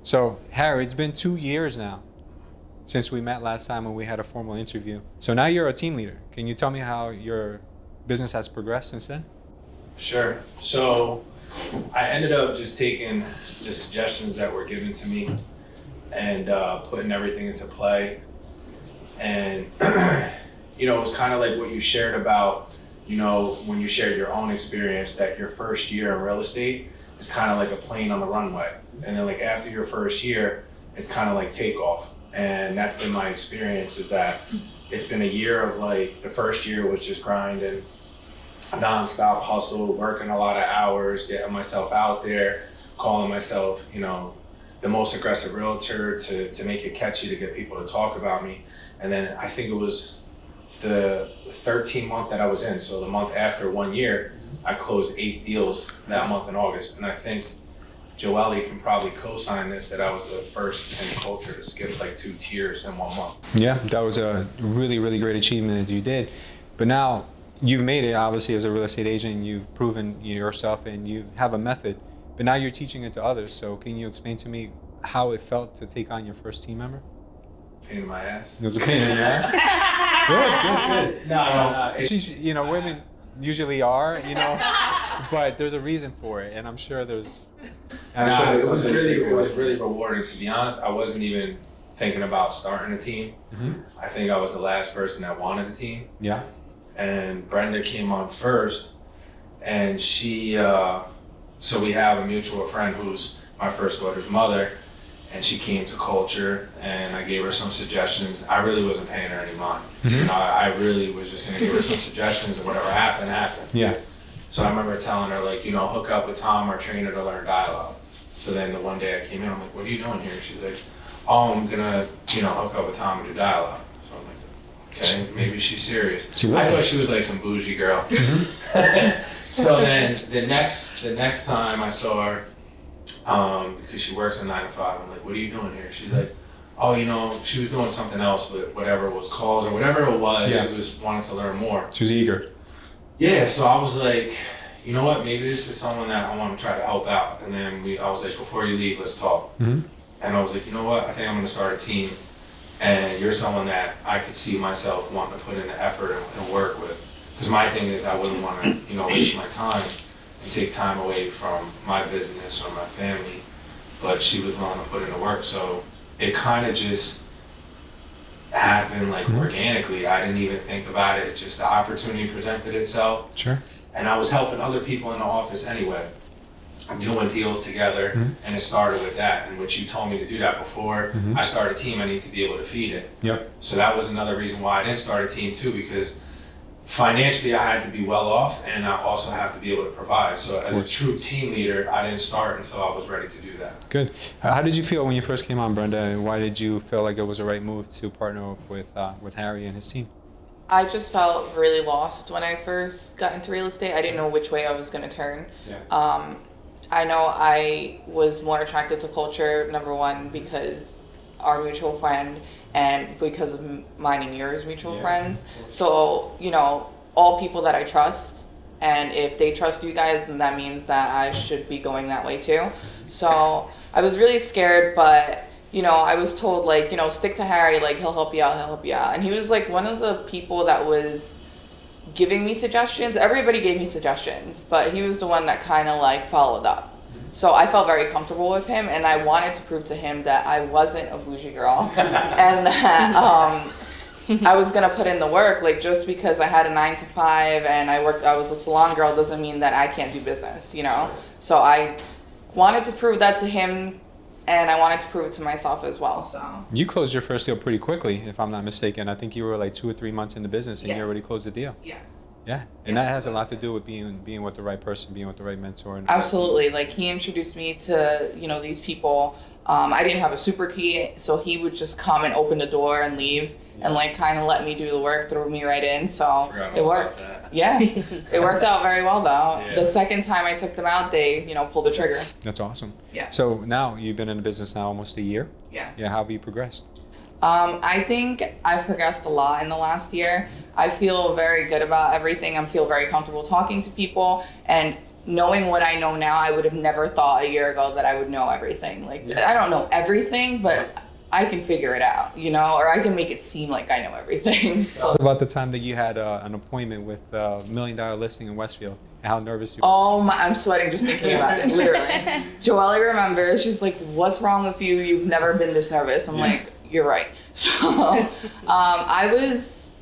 So, Harry, it's been 2 years now since we met last time when we had a formal interview. So now you're a team leader. Can you tell me how your business has progressed since then? Sure. So I ended up just taking the suggestions that were given to me and putting everything into play. And, it was kind of like what you shared about, when you shared your own experience, that your first year in real estate is kind of like a plane on the runway. And then like after your first year, it's kind of like takeoff. And that's been my experience, is that it's been a year of like, the first year was just grinding, nonstop hustle, working a lot of hours, getting myself out there, calling myself, the most aggressive realtor to make it catchy, to get people to talk about me. And then I think it was the 13th month that I was in. So the month after 1 year, I closed 8 deals that month in August. And I think Joelle can probably co-sign this, that I was the first in culture to skip like 2 tiers in 1 month. Yeah, that was a really, really great achievement that you did. But now you've made it, obviously, as a real estate agent. You've proven yourself and you have a method. But now you're teaching it to others. So can you explain to me how it felt to take on your first team member? Pain in my ass. It was a pain in your ass? Good. No. Women usually are, but there's a reason for it. And I'm sure there's... It was really rewarding. To be honest, I wasn't even thinking about starting a team. Mm-hmm. I think I was the last person that wanted a team. Yeah. And Brenda came on first, and she, so we have a mutual friend who's my first daughter's mother, and she came to culture, and I gave her some suggestions. I really wasn't paying her any mind. Mm-hmm. I really was just gonna give her some suggestions, and whatever happened. Yeah. So I remember telling her, like, hook up with Tom, our trainer, to learn dialogue. So then the one day I came in, I'm like, what are you doing here? She's like, oh, I'm gonna, hook up with Tom and do dialogue. So I'm like, okay, maybe she's serious. I thought she was like some bougie girl. Mm-hmm. So then the next time I saw her, because she works a 9 to 5, I'm like, what are you doing here? She's like, oh, she was doing something else, but whatever it was, calls or whatever it was, yeah. She was wanting to learn more. She was eager. Yeah, so I was like, you know what, maybe this is someone that I want to try to help out. And then I was like, before you leave, let's talk. Mm-hmm. And I was like, you know what, I think I'm gonna start a team. And you're someone that I could see myself wanting to put in the effort and work with. Because my thing is, I wouldn't want to, waste my time and take time away from my business or my family. But she was willing to put in the work. So it kind of just happened like organically. I didn't even think about it. Just the opportunity presented itself. Sure. And I was helping other people in the office anyway. I'm doing deals together, and it started with that. And which you told me to do that before I start a team, I need to be able to feed it. Yep. So that was another reason why I didn't start a team too, because financially I had to be well off, and I also have to be able to provide. So as a true team leader, I didn't start until I was ready to do that. Good. How did you feel when you first came on, Brenda? And why did you feel like it was the right move to partner with Harry and his team? I just felt really lost when I first got into real estate. I didn't know which way I was going to turn. Yeah. I know I was more attracted to culture, number one, because our mutual friend, and because of mine and yours mutual friends. So, all people that I trust, and if they trust you guys, then that means that I should be going that way too. So I was really scared, but I was told, like, stick to Harry, like, he'll help you out. And he was like one of the people that was giving me suggestions. Everybody gave me suggestions, but he was the one that kind of like followed up. So I felt very comfortable with him, and I wanted to prove to him that I wasn't a bougie girl and that I was gonna put in the work. Like, just because I had a 9 to 5 and I was a salon girl doesn't mean that I can't do business, So I wanted to prove that to him, and I wanted to prove it to myself as well. So you closed your first deal pretty quickly, if I'm not mistaken. I think you were like 2 or 3 months in the business, and you already closed the deal. Yeah, and that has a lot to do with being with the right person, being with the right mentor. Absolutely. Like, he introduced me to these people. I didn't have a super key, so he would just come and open the door and leave, and like kind of let me do the work, throw me right in. So it worked. Yeah, it worked out very well though. Yeah. The second time I took them out, they pulled the trigger. That's awesome. Yeah. So now you've been in the business now almost a year. Yeah. Yeah. How have you progressed? I think I've progressed a lot in the last year. I feel very good about everything. I feel very comfortable talking to people, and knowing what I know now, I would have never thought a year ago that I would know everything. Like, I don't know everything, but I can figure it out, you know, or I can make it seem like I know everything. So. It's about the time that you had an appointment with $1 million listing in Westfield and how nervous you were. Oh my, I'm sweating just thinking about it, literally. Joelle remembers, she's like, what's wrong with you? You've never been this nervous. I'm like, you're right. So I was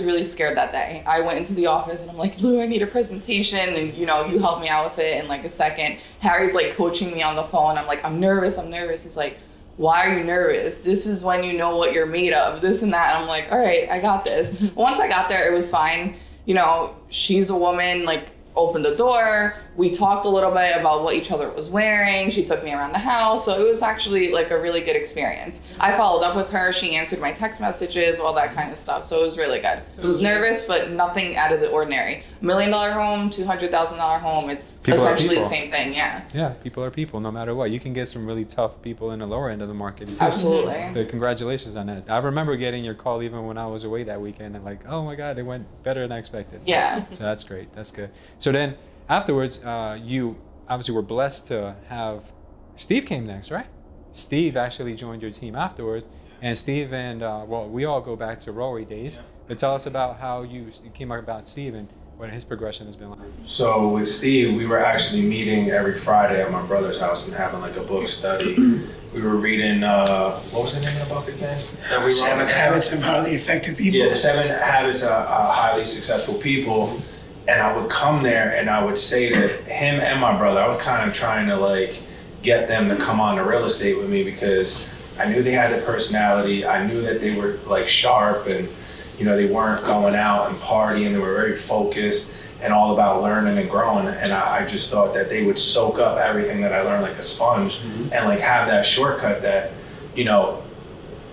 really scared that day. I went into the office and I'm like, Lou, I need a presentation. And, you know, you helped me out with it in like a second. Harry's like coaching me on the phone. I'm like, I'm nervous. He's like, why are you nervous? This is when you know what you're made of, this and that. And I'm like, all right, I got this. Once I got there, it was fine. You know, she's a woman, like, opened the door. We talked a little bit about what each other was wearing. She took me around the house. So it was actually like a really good experience. I followed up with her. She answered my text messages, all that kind of stuff. So it was really good. I was nervous, but nothing out of the ordinary. $1 million home, $200,000 home. It's People essentially the same thing. Yeah. Yeah, people are people, no matter what. You can get some really tough people in the lower end of the market. Too. Absolutely. But congratulations on that. I remember getting your call even when I was away that weekend and like, oh my God, it went better than I expected. Yeah. So that's great. That's good. So then afterwards, you obviously were blessed to have Steve came next, right? Steve actually joined your team afterwards. And Steve and, well, we all go back to Rory days. Yeah. But tell us about how you came about Steve and what his progression has been like. So with Steve, we were actually meeting every Friday at my brother's house and having like a book study. We were reading, what was the name of the book again? That we 7 Habits of Highly Effective People. Yeah, the 7 Habits of Highly Successful People. And I would come there and I would say to him and my brother, I was kind of trying to like get them to come on to real estate with me because I knew they had the personality. I knew that they were like sharp and, you know, they weren't going out and partying. They were very focused and all about learning and growing. And I just thought that they would soak up everything that I learned like a sponge and like have that shortcut that, you know,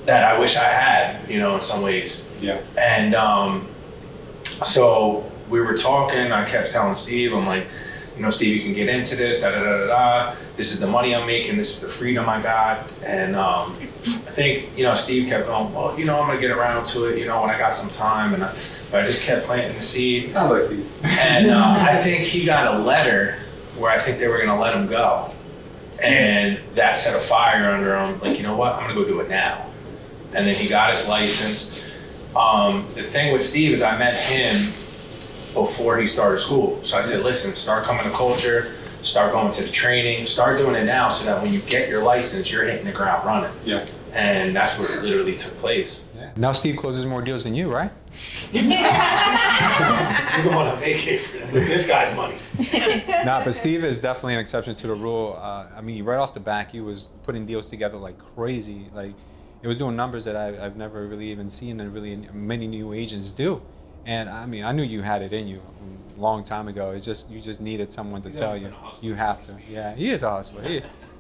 that I wish I had, you know, in some ways. Yeah. And so we were talking, I kept telling Steve, I'm like, you know, Steve, you can get into this, da-da-da-da-da. This is the money I'm making, this is the freedom I got. And I think, you know, Steve kept going, well, you know, I'm gonna get around to it, you know, when I got some time. But I just kept planting the seed. Sounds like Steve. And I think he got a letter where I think they were gonna let him go. And that set a fire under him, like, you know what, I'm gonna go do it now. And then he got his license. The thing with Steve is I met him before he started school. So I said, listen, start coming to culture, start going to the training, start doing it now so that when you get your license, you're hitting the ground running. Yeah. And that's what literally took place. Yeah. Now Steve closes more deals than you, right? You're going on vacation for them with this guy's money. Nah, but Steve is definitely an exception to the rule. I mean, right off the bat, he was putting deals together like crazy. Like, it was doing numbers that I've never really even seen and really many new agents do. And I mean, I knew you had it in you from a long time ago. It's just, you just needed someone to tell you, you have to. Yeah, he is a hustler.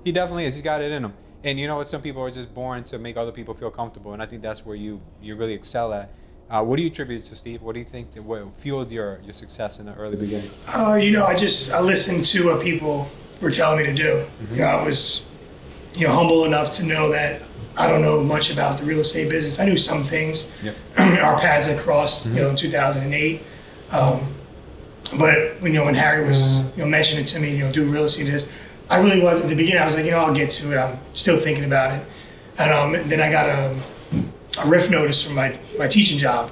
He definitely is. He's got it in him. And you know what? Some people are just born to make other people feel comfortable. And I think that's where you really excel at. What do you attribute to Steve? What do you think that what fueled your success in the early beginning? You know, I listened to what people were telling me to do. Mm-hmm. You know, I was, you know, humble enough to know that I don't know much about the real estate business. I knew some things. Yep. Our paths had crossed, you know, in 2008. But you know, when Harry was, you know, mentioning to me, you know, do real estate is, I really was at the beginning. I was like, you know, I'll get to it. I'm still thinking about it. And then I got a RIF notice from my teaching job,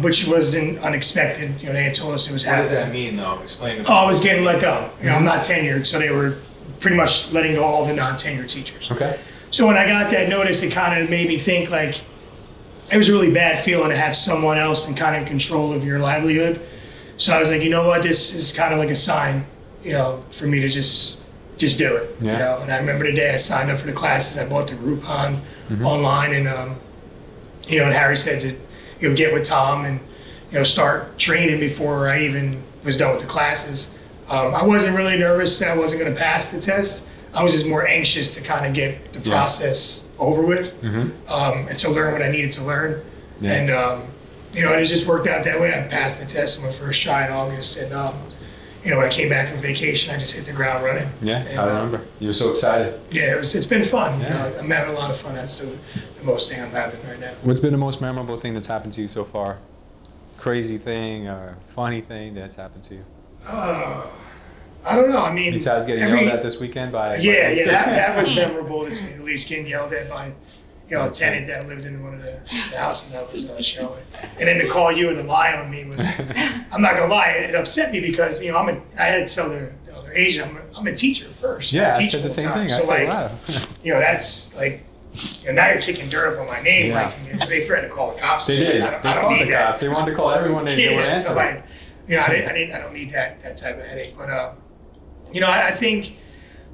which wasn't unexpected. You know, they had told us it was happening. What does that mean, though? Explain to me. Oh, I was getting let go. You know, I'm not tenured, so they were pretty much letting go all the non-tenured teachers. Okay. So when I got that notice, it kind of made me think like it was a really bad feeling to have someone else in kind of control of your livelihood. So I was like, you know what, this is kind of like a sign, you know, for me to just do it. Yeah. You know, and I remember the day I signed up for the classes. I bought the Groupon online, and you know, and Harry said to, you know, get with Tom and, you know, start training before I even was done with the classes. I wasn't really nervous that I wasn't going to pass the test. I was just more anxious to kind of get the process over with, and to learn what I needed to learn. Yeah. And you know, it just worked out that way. I passed the test in my first try in August, and you know, when I came back from vacation, I just hit the ground running. Yeah, and, I remember. You were so excited. Yeah, it's been fun. Yeah. I'm having a lot of fun. That's the most thing I'm having right now. What's been the most memorable thing that's happened to you so far? Crazy thing or funny thing that's happened to you? I don't know. I mean, Besides getting yelled at this weekend by that was memorable to say the least. Getting yelled at by, a tenant that lived in one of the houses I was showing, and then to call you and to lie on me was, I'm not gonna lie, it upset me because I had to tell the other agent I'm a teacher first. Yeah, I said the same thing. So wow. That's like. Now you're kicking dirt up on my name. Yeah. Like they threatened to call the cops. They did. I They don't called need the that. cops. They wanted to call everyone they were answering. So I don't need that type of headache. But I think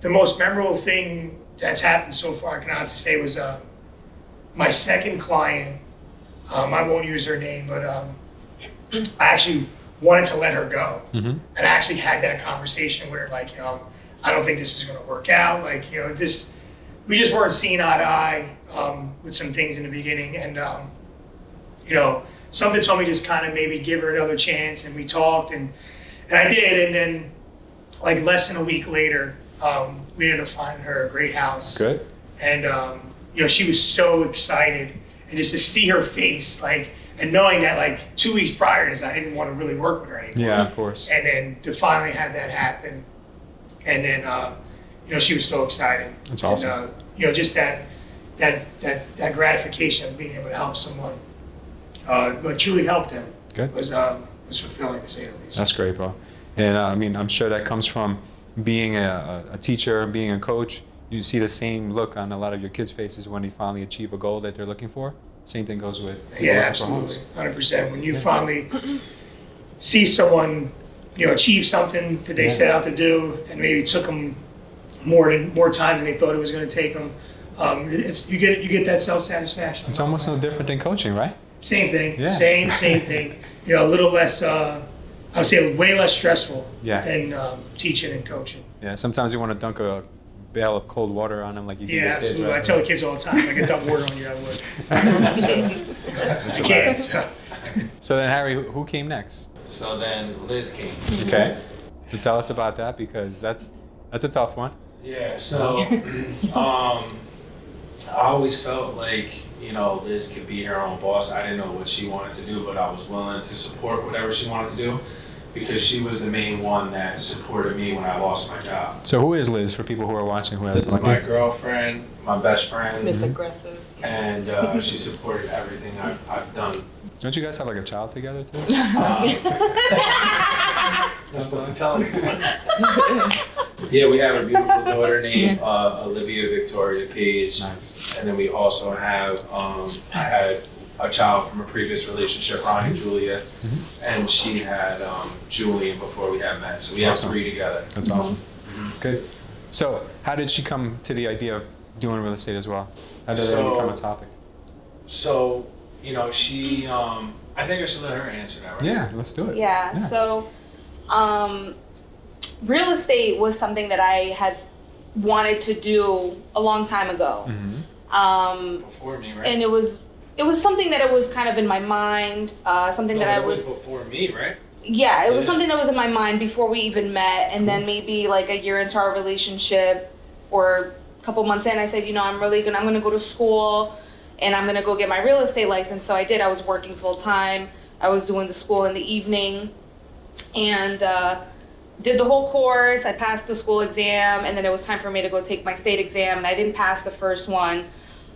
the most memorable thing that's happened so far, I can honestly say, was my second client. I won't use her name, but I actually wanted to let her go, and I actually had that conversation with her, like, I don't think this is going to work out. Like, we just weren't seeing eye to eye with some things in the beginning, and something told me just kind of maybe give her another chance, and we talked, and I did, and then like less than a week later, we ended up finding her a great house. Good. And she was so excited, and just to see her face, like, and knowing that like 2 weeks prior to this, I didn't want to really work with her anymore. Yeah, of course. And then to finally have that happen, and then she was so excited. That's awesome. And, just that gratification of being able to help someone, but truly help them. Good. Was fulfilling, to say the least. That's great, bro. And I'm sure that comes from being a teacher, being a coach. You see the same look on a lot of your kids' faces when they finally achieve a goal that they're looking for. Same thing goes with absolutely, 100%. When you finally see someone, achieve something that they set out to do, and maybe it took them more time than they thought it was going to take them, you get that self-satisfaction. It's almost no different than coaching, right? Same thing. Yeah. Same thing. A little less. I would say way less stressful than teaching and coaching. Yeah. Sometimes you want to dunk a bale of cold water on them like you do your kids. Absolutely. Right? I tell the kids all the time, if I could dump water on you, I would. I can't. So then, Harry, who came next? So then Liz came. Okay. So tell us about that, because that's a tough one. Yeah. So I always felt like Liz could be her own boss. I didn't know what she wanted to do, but I was willing to support whatever she wanted to do, because she was the main one that supported me when I lost my job. So who is Liz, for people who are watching who have Liz is my girlfriend, my best friend. Miss Aggressive. And she supported everything I've done. Don't you guys have like a child together too? Not supposed to tell anyone. Yeah, we have a beautiful daughter named Olivia Victoria Page. Nice. And then we also have, I had a child from a previous relationship, Ronnie Julia, and she had Julian before we had met. So we have 3 together. That's awesome. Good. So how did she come to the idea of doing real estate as well? How did that become a topic? So, she, I think I should let her answer that, right? Yeah, let's do it. Yeah. So, real estate was something that I had wanted to do a long time ago. Before me, right? And it was something that it was kind of in my mind, something that I was... before me, right? Yeah, it was something that was in my mind before we even met, and then maybe like a year into our relationship or a couple months in, I said, I'm gonna go to school and I'm gonna go get my real estate license. So I did. I was working full time. I was doing the school in the evening, and did the whole course. I passed the school exam, and then it was time for me to go take my state exam, and I didn't pass the first one.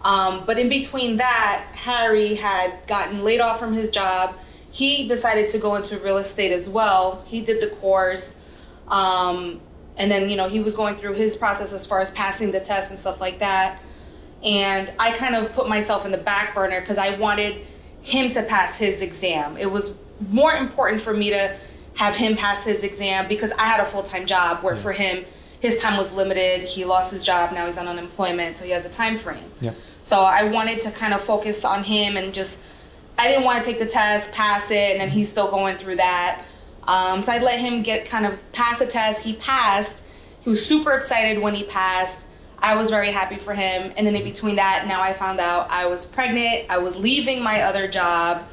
But in between that, Harry had gotten laid off from his job. He decided to go into real estate as well. He did the course. And then, he was going through his process as far as passing the test and stuff like that. And I kind of put myself in the back burner because I wanted him to pass his exam. It was more important for me to have him pass his exam because I had a full-time job where for him, his time was limited. He lost his job. Now he's on unemployment. So he has a time frame. Yeah. So I wanted to kind of focus on him and I didn't want to take the test, pass it, and then he's still going through that. So I let him pass the test. He passed. He was super excited when he passed. I was very happy for him. And then in between that, now I found out I was pregnant. I was leaving my other job.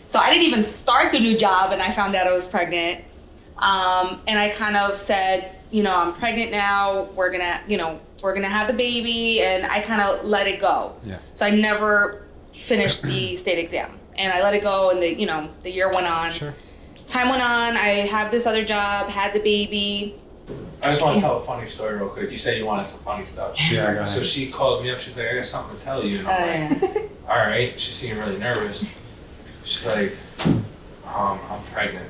So I didn't even start the new job, and I found out I was pregnant. And I kind of said, I'm pregnant now. We're gonna have the baby, and I kind of let it go. Yeah. So I never finished the state exam, and I let it go, and the year went on. Sure. Time went on. I have this other job, had the baby, I just want to tell a funny story real quick. You said you wanted some funny stuff. Yeah, go ahead. So she calls me up. She's like, I got something to tell you. And I'm like, all right. She seemed really nervous. She's like, I'm pregnant.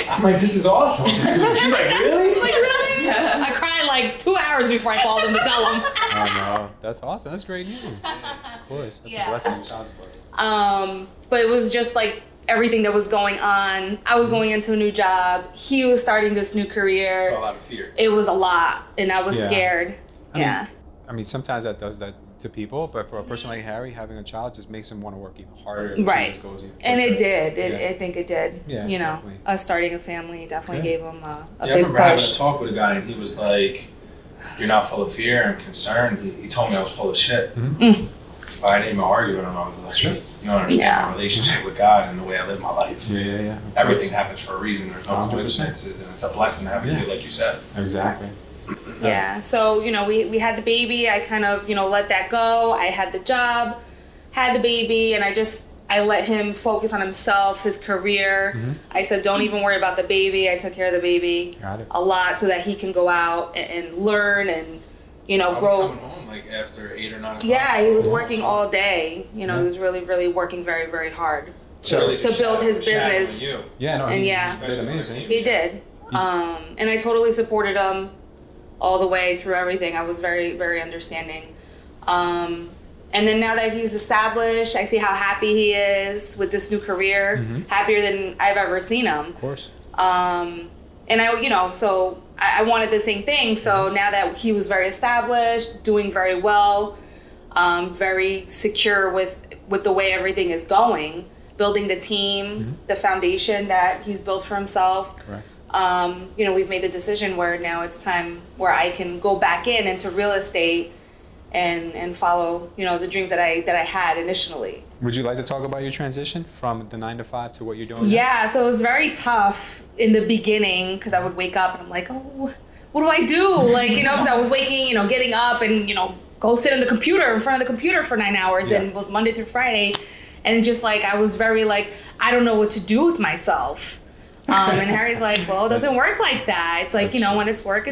I'm like, this is awesome. She's like, really? Like, really? Yeah. I cried like 2 hours before I called him to tell him. Oh no, that's awesome. That's great news. Of course, that's a blessing. A child's a blessing. But it was just like everything that was going on. I was going into a new job. He was starting this new career. So a lot of fear. It was a lot, and I was scared. I mean, sometimes that does that to people, but for a person like Harry, having a child just makes him want to work even harder. Right. Goes even And it quicker. did. I think it did. Yeah, you know, definitely. us starting a family definitely gave him a I big remember having push. a talk with a guy, and he was like, you're not full of fear and concern. He told me I was full of shit. Mm-hmm. But I didn't even argue with him. I was like, Sure. you don't understand my relationship with God and the way I live my life. Yeah. Of Everything course. happens for a reason. There's no 100%. coincidences, and it's a blessing to have a kid, like you said. Exactly. Yeah. So, you know, we had the baby. I kind of, you know, let that go. I had the job, had the baby, and I let him focus on himself, his career. Mm-hmm. I said, don't even worry about the baby. I took care of the baby Got it. a lot so that he can go out and learn and, you know, I was grow. coming home like after 8 or 9 o'clock. Yeah, he was working all day. You know, he was really, really working very, very hard to build his business. Yeah, no, And he yeah. did amazing. He did. And I totally supported him all the way through everything. I was very, very understanding. And then now that he's established, I see how happy he is with this new career, happier than I've ever seen him. Of course. And I, you know, so I wanted the same thing. So now that he was very established, doing very well, very secure with the way everything is going, building the team, the foundation that he's built for himself. Correct. You know, we've made the decision where now it's time where I can go back into real estate and follow, you know, the dreams that I had initially. Would you like to talk about your transition from the 9 to 5 to what you're doing now? Yeah, so it was very tough in the beginning because I would wake up and I'm like, oh, what do I do? Like, you know, because I was waking, you know, getting up and, you know, go sit in the computer, in front of the computer for 9 hours, and it was Monday through Friday. And just like, I was very like, I don't know what to do with myself. And Harry's like, well, it doesn't work like that. It's like, you know, when it's work,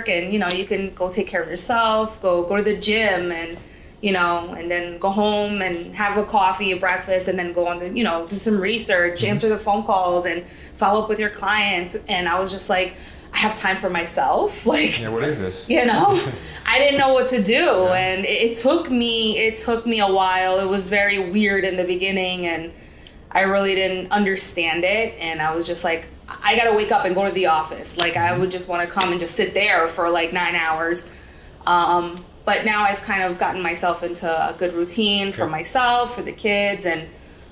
and, you know, you can go take care of yourself, go to the gym and, you know, and then go home and have a coffee, a breakfast, and then go on the, you know, do some research, answer the phone calls and follow up with your clients. And I was just like, I have time for myself. Like, Yeah, what is this? you know, I didn't know what to do. And it took me a while. It was very weird in the beginning, and I really didn't understand it. And I was just like, I got to wake up and go to the office. Like, I would just want to come and just sit there for like 9 hours. But now I've kind of gotten myself into a good routine for myself, for the kids, and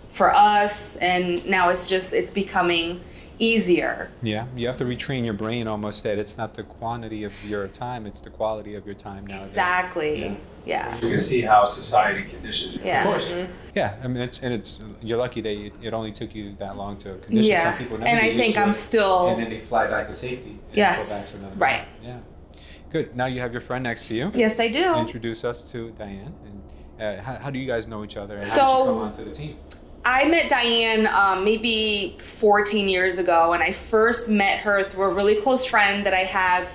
for us. And now it's becoming easier. Yeah, you have to retrain your brain almost that it's not the quantity of your time, it's the quality of your time now. Exactly. Yeah. You can see how society conditions you. Yeah. Of course. Yeah, I mean, it's you're lucky that it only took you that long to condition. Yeah. Some people never And get I used think to I'm it, still. and then they fly back to safety. And Yes, Go back to another right. job. Yeah. Good. Now you have your friend next to you. Yes, I do. Introduce us to Diane. And how do you guys know each other? And how So- did she come onto the team? I met Diane maybe 14 years ago, and I first met her through a really close friend that I have.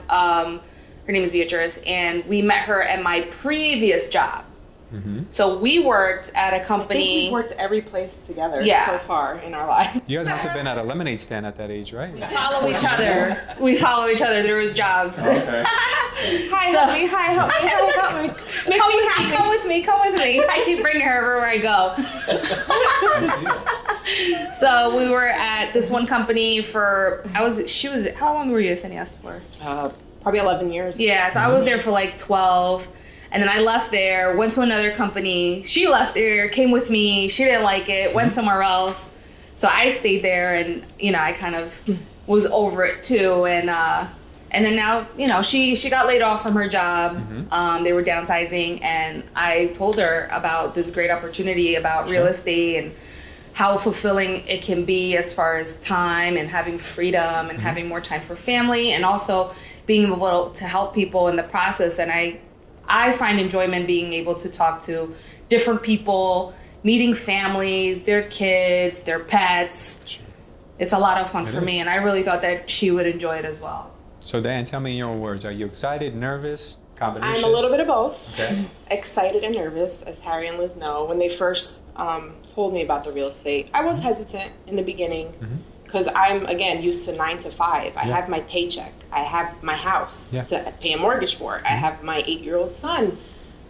Her name is Beatrice, and we met her at my previous job. Mm-hmm. So we worked at a I think company. we've worked every place together Yeah. so far in our lives. You guys must have been at a lemonade stand at that age, right? Follow each other. We follow each other through jobs. Okay. Hi, help me, hi, help me, hi, help me. Come with me. I keep bringing her everywhere I go. I see it. So we were at this one company how long were you at SNES for? Probably 11 years. Yeah, so I was there for like 12, and then I left there, went to another company. She left there, came with me. She didn't like it, went somewhere else. So I stayed there, and, you know, I kind of was over it too. And then now, you know, she got laid off from her job. They were downsizing, and I told her about this great opportunity about real estate and how fulfilling it can be as far as time and having freedom and having more time for family, and also being able to help people in the process. And I find enjoyment being able to talk to different people, meeting families, their kids, their pets. Sure. It's a lot of fun It for is. me, and I really thought that she would enjoy it as well. So Dan, tell me in your own words, are you excited, nervous, combination? I'm a little bit of both. Okay. Excited and nervous, as Harry and Liz know. When they first told me about the real estate, I was hesitant in the beginning because I'm, again, used to 9 to 5. I have my paycheck. I have my house to pay a mortgage for. I have my 8-year-old son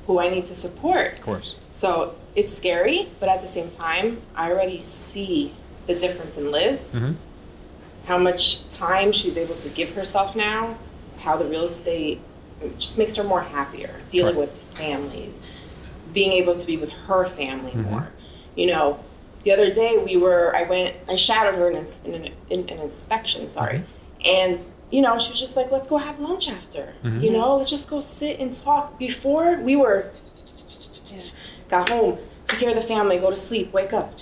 who I need to support. Of course. So it's scary, but at the same time, I already see the difference in Liz, how much time she's able to give herself now, how the real estate just makes her more happier, dealing with families, being able to be with her family more. You know, the other day I shadowed her in an inspection, and you know, she was just like, let's go have lunch after. You know, let's just go sit and talk. Before got home, take care of the family, go to sleep, wake up,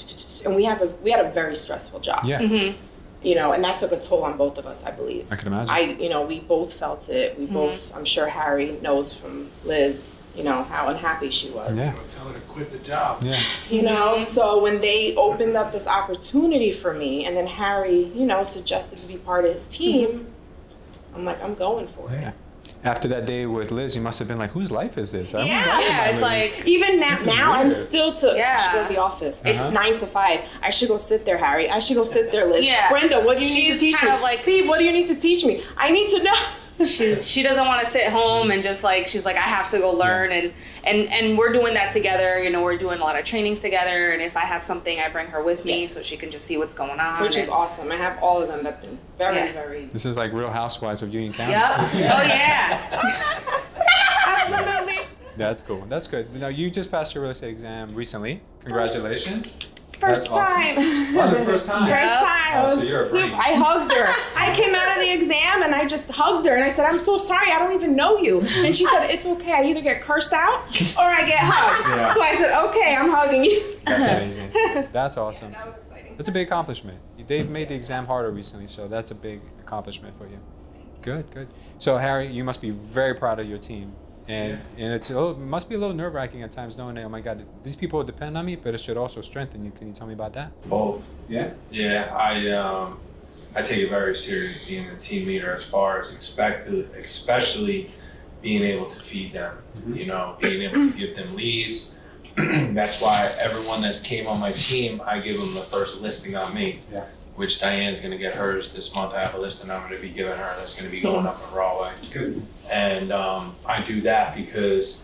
and we had a very stressful job. Yeah. You know, and that took a toll on both of us, I believe. I can imagine. You know, we both felt it. We both, I'm sure Harry knows from Liz, you know, how unhappy she was. Yeah. Tell her to quit the job. Yeah. You know, so when they opened up this opportunity for me, and then Harry, you know, suggested to be part of his team, I'm like, I'm going for it. Yeah. After that day with Liz, you must have been like, whose life is this? Whose life am I Yeah, it's living? like, Even now I'm weird. still I should go to the office. It's 9 to 5. I should go sit there, Harry. I should go sit there, Liz. Yeah. Brenda, what do you need to She's teach kind me? of like- Steve, what do you need to teach me? I need to know. she doesn't want to sit home and just like, she's like, I have to go learn. And we're doing that together. You know, we're doing a lot of trainings together. And if I have something, I bring her with me so she can just see what's going on. Which is awesome. I have all of them that've been very This is like Real Housewives of Union County. Yep. Oh, yeah. Absolutely. That's cool. That's good. Now, you just passed your real estate exam recently. Congratulations. First That's awesome. time. Oh, the first time. First time. I Oh, so was you're a brain. I hugged her. I came out of the exam and I just hugged her and I said, I'm so sorry, I don't even know you. And she said, it's okay, I either get cursed out or I get hugged. Yeah. So I said, okay, I'm hugging you. That's amazing. That's awesome. That was exciting. That's a big accomplishment. They've made the exam harder recently, so that's a big accomplishment for you. Good, good. So Harry, you must be very proud of your team. And it must be a little nerve-wracking at times knowing that, oh my God, these people depend on me, but it should also strengthen you. Can you tell me about that? Both. Yeah. Yeah, I take it very serious being a team leader as far as especially being able to feed them, you know, being able to give them leads. That's why everyone that's came on my team, I give them the first listing on me, which Diane's going to get hers this month. I have a listing I'm going to be giving her that's going to be going up in Rahway. Good. And I do that because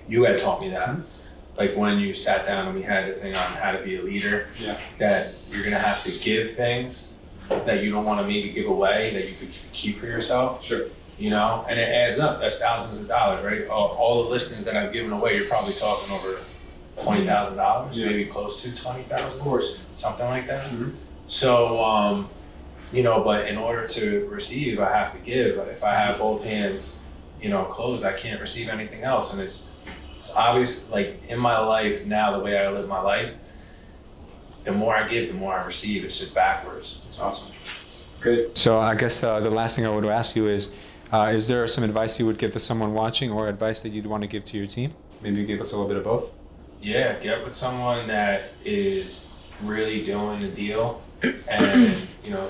you had taught me that. Like when you sat down and we had the thing on how to be a leader, that you're going to have to give things that you don't want to maybe give away, that you could keep for yourself. Sure. You know, and it adds up. That's thousands of dollars, right? All the listings that I've given away, you're probably talking over $20,000, maybe close to 20,000. Of course. Something like that. So, you know, but in order to receive, I have to give. If I have both hands, you know, closed, I can't receive anything else. And it's obvious, like in my life now, the way I live my life, the more I give, the more I receive. It's just backwards. That's awesome. Good. So I guess the last thing I would ask you is there some advice you would give to someone watching or advice that you'd want to give to your team? Maybe you give us a little bit of both. Yeah, get with someone that is really doing the deal and, you know,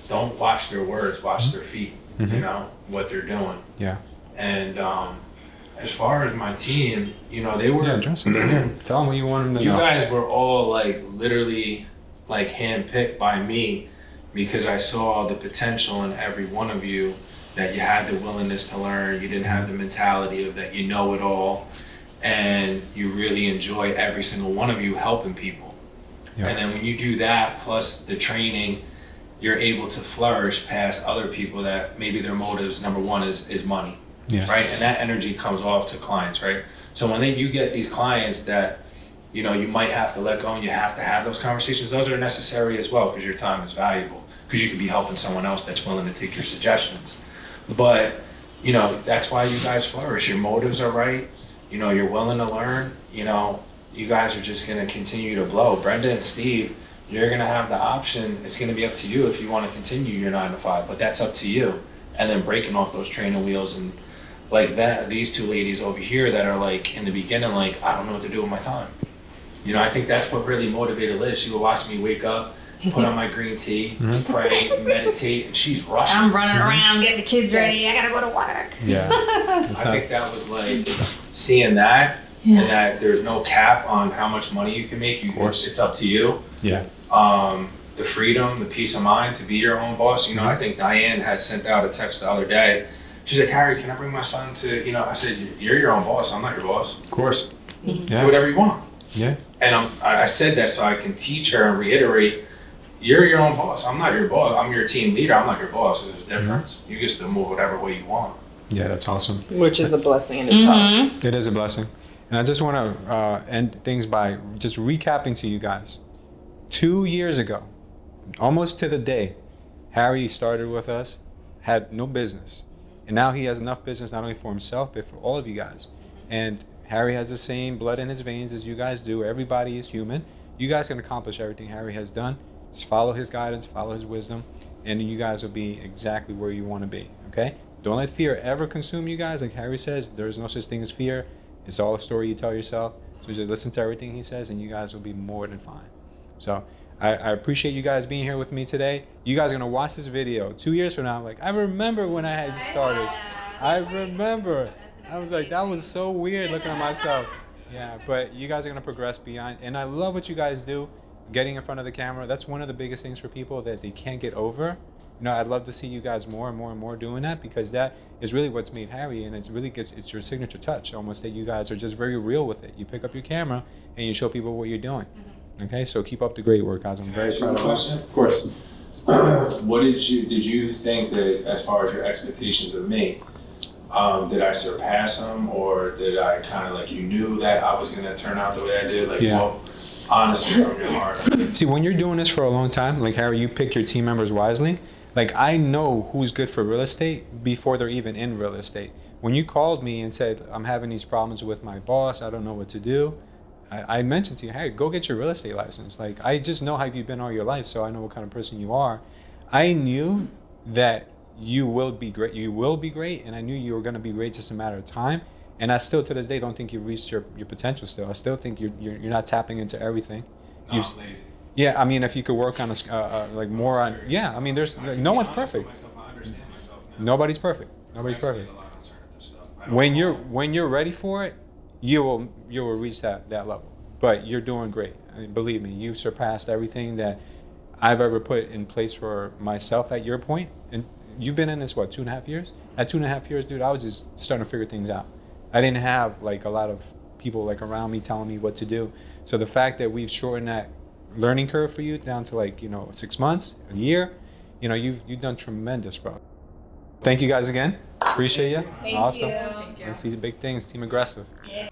don't watch their words, watch their feet, you know, what they're doing. Yeah. And as far as my team, you know, they were... Yeah, address them. They're here. Tell them what you want them to You know. guys were all like literally like handpicked by me because I saw the potential in every one of you, that you had the willingness to learn, you didn't have the mentality of that you know it all, and you really enjoy every single one of you helping people. Yeah. And then when you do that, plus the training, you're able to flourish past other people that maybe their motives, number one, is money, right? And that energy comes off to clients, right? So when you get these clients that, you know, you might have to let go and you have to have those conversations, those are necessary as well because your time is valuable, because you could be helping someone else that's willing to take your suggestions. But, you know, that's why you guys flourish. Your motives are right. You know, you're willing to learn. You know, you guys are just going to continue to blow. Brenda and Steve, you're going to have the option. It's going to be up to you if you want to continue your 9 to 5, but that's up to you. And then breaking off those training wheels and like that, these two ladies over here that are like in the beginning, like, I don't know what to do with my time. You know, I think that's what really motivated Liz. She would watch me wake up put on my green tea, pray, meditate, and she's rushing. I'm running around getting the kids ready. I gotta go to work. Yeah. I think that was like seeing that, and that there's no cap on how much money you can make. It's up to you. Yeah. The freedom, the peace of mind to be your own boss. You know, I think Diane had sent out a text the other day. She's like, Harry, can I bring my son to, you know, I said, you're your own boss. I'm not your boss. Of course. Do whatever you want. Yeah. And I said that so I can teach her and reiterate, you're your own boss. I'm not your boss. I'm your team leader. I'm not your boss. There's a difference. You get to move whatever way you want. Yeah, that's awesome. Which is a blessing in itself. It is a blessing. And I just want to end things by just recapping to you guys. 2 years ago, almost to the day, Harry started with us, had no business. And now he has enough business not only for himself, but for all of you guys. And Harry has the same blood in his veins as you guys do. Everybody is human. You guys can accomplish everything Harry has done. Just follow his guidance, follow his wisdom, and you guys will be exactly where you want to be, okay? Don't let fear ever consume you guys. Like Harry says, there's no such thing as fear. It's all a story you tell yourself. So just listen to everything he says, and you guys will be more than fine. So I appreciate you guys being here with me today. You guys are going to watch this video 2 years from now. Like, I remember when I had started. I remember. I was like, that was so weird looking at myself. Yeah, but you guys are going to progress beyond. And I love what you guys do, getting in front of the camera. That's one of the biggest things for people that they can't get over. You know, I'd love to see you guys more and more and more doing that, because that is really what's made Harry, and it's your signature touch almost, that you guys are just very real with it. You pick up your camera and you show people what you're doing. Okay, so keep up the great work, guys. I'm very proud of you. Of course. What did you think that, as far as your expectations of me, did I surpass them, or did I kind of like, you knew that I was going to turn out the way I did? Like, well, honestly, from your heart. See, when you're doing this for a long time, like Harry, you pick your team members wisely. Like, I know who's good for real estate before they're even in real estate. When you called me and said, I'm having these problems with my boss, I don't know what to do, I mentioned to you, hey, go get your real estate license. Like, I just know how you've been all your life, so I know what kind of person you are. I knew that you will be great. You will be great, and I knew you were going to be great, just a matter of time. And I still, to this day, don't think you've reached your potential still. I still think you're not tapping into everything. No, I'm lazy. Yeah, I mean, if you could work on like more on, yeah, I mean, there's no one's perfect. I understand myself now. Nobody's perfect. Nobody's perfect. When you're ready for it, you will reach that level. But you're doing great. I mean, believe me, you've surpassed everything that I've ever put in place for myself at your point. And you've been in this, what, 2.5 years? At 2.5 years, dude, I was just starting to figure things out. I didn't have like a lot of people like around me telling me what to do. So the fact that we've shortened that learning curve for you down to, like, 6 months, a year, you've done tremendous, bro. Thank you guys again. Appreciate you. Thank awesome. you. Let's see big things. Team Aggressive. Yeah.